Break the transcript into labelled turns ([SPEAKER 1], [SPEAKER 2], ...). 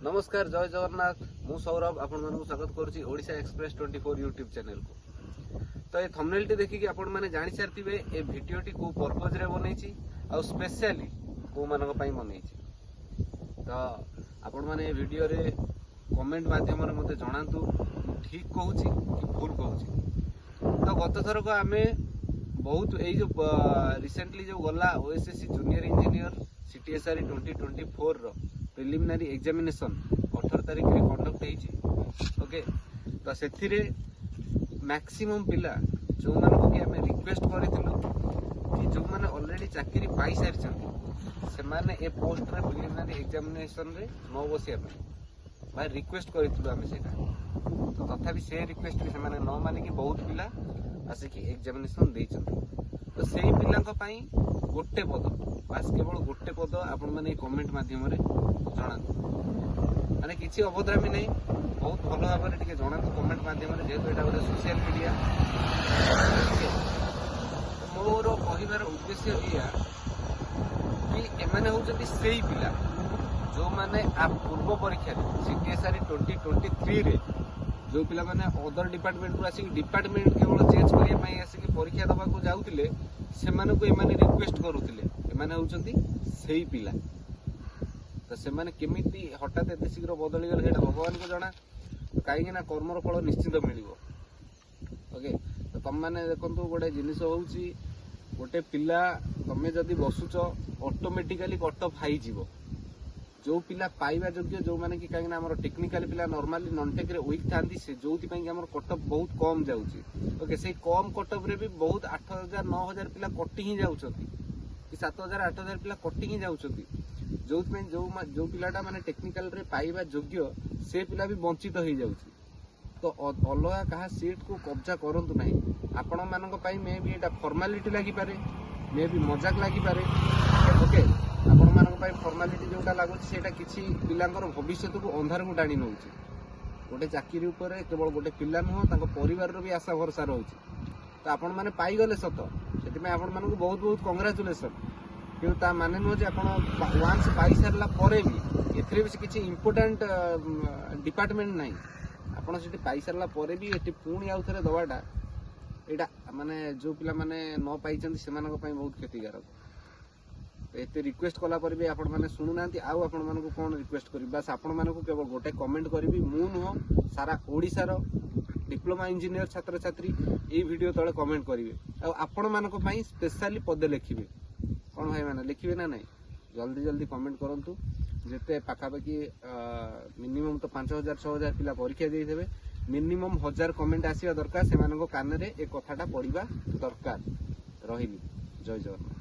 [SPEAKER 1] नमस्कार जय जगन्नाथ मु सौरभ आपण मानक स्वागत करुच्ची ओडिशा एक्सप्रेस 24 यूट्यूब चैनल को। तो ये थंबनेल टी देखिकी आपण माने जानि सारथिबे ए वीडियो टी को पर्पज रे बनैछि आ स्पेशली को मानक पई बनैछि। तो आपण माने ए वीडियो रे कमेंट माध्यम रे मते जणांतु ठीक कहूछि कि भूल कहूछि। तो गत थर को आमे बहुत ए जो रिसेंटली जो गला ओएसएससी जूनियर इंजीनियर सीटीएसआर 2024 रो प्रिलिमिनारी एग्जामिनेशन 18 तारिख रे कंडक्ट होईची। ओके तो सेथिरे मैक्सिमम पिला जो मानको कि हमें रिक्वेस्ट करिथिलु कि जो माने ऑलरेडी चाकरी पाई सारिछन से माने ए पोस्ट रे प्रिलिमिनारी एग्जामिनेशन रे न बसिया भाई रिक्वेस्ट करिथिलु हमें सेटा। तो तथापि से रिक्वेस्ट रे से माने न माने कि बहुत पिला आसे कि एग्जामिनेशन देइछन। तो सेही पिलांक पई गोटे पद बास केवल गोटे पद आपण माने कमेंट माध्यम रे जणातु माने किछि अभद्रामी नहीं बहुत भल भाव में टिके जणातु कमेंट माध्यम रे जेहेतु एटा गोटे सोशल मीडिया। मोर कहिबार उद्देश्य एया कि एमाने होचନ୍ତି सेही पिला जो माने आ पूर्व परीक्षा रे सीटीएसआर 2023 रे जो पिला माने अदर डिपार्टमेंट को आसी डिपार्टमेंट केवल चेंज करिया पई आसी परीक्षा दबा को जाउतिले से माने को एमाने रिक्वेस्ट करूतिले एमाने होचନ୍ତି सेही पिला। तो से माने केमिति हठात एते शीघ्र बदली गले सेटा भगवान को जणा। कहीं ना कर्मर फल निश्चित मिलिबो। ओके तो तुम माने देखंतु गोटे जिनिस होउची गोटे पिला तमे जदी बसुच ऑटोमेटिकली कट ऑफ हाई जीवो। जो पिला पाइबा योग्य जो माने कि कहीं हमर टेक्निकल पिला नॉर्मली नॉन टेक रे वीक थांती से जोथि पई हमर कट ऑफ बहुत कम जाउची। ओके से कम कट ऑफ रे भी बहुत 8000 9000 पिला कटि ही जाउछथि कि 7000 8000 पिला कटि ही जाउछथि। जो पिलाटा माने टेक्निकल रे पाइबा योग्य से पिला भी वंचित हो जाउछि। तो अलगा कहा सीट को कब्जा करंतु नहीं। आपण मानक पई मे भी एटा फॉर्मालिटी लागि पारे मे भी मजाक लागि पारे। ओके आपण मानक पई फॉर्मालिटी जोटा लागुछि सेटा किछि पिलांकर भविष्य को अंधार को टाणी नउछि। गोटे चाकरी ऊपर केवल गोटे पिला नुह ताको परिवार रो भी आशा भरसा रहउछि। तो आपण माने पाई गले सत सेति में आपण मानक बहुत बहुत कांग्रेचुलेशन। कि ता माने नुह जे आपण वांस पाई सारला परे भी एथरे भी किछि इंपोर्टेंट डिपार्टमेंट नाही। आपण सेति पाई सारला परे भी एति पुणी आउ थरे दवाटा एटा माने जो पिला माने न पाइचंती सेमानक पई बहुत क्षतिकारक। एते रिक्वेस्ट कला पर भी आपण माने सुनु नांती आउ आपण मानक कोन रिक्वेस्ट करी बस आपण मानक केवल गोटे कमेंट करबी मु नुह सारा ओडिसा रो डिप्लोमा इंजीनियर छात्र छात्री ए वीडियो तळे कमेंट करिवे आ आपण मानक पई स्पेशली पदे लिखिबे कौन भाई मैंने लिखिए ना नहीं जल्दी जल्दी कमेंट करंतु जेते पाखापाखि मिनिमम तो 5000 6000 पिला परीक्षा देइथेबे मिनिमम 1000 कमेंट आसीबा दरकार से मानको कान रे ए कथाटा पढिबा दरकार रहिली। जय जगन्नाथ।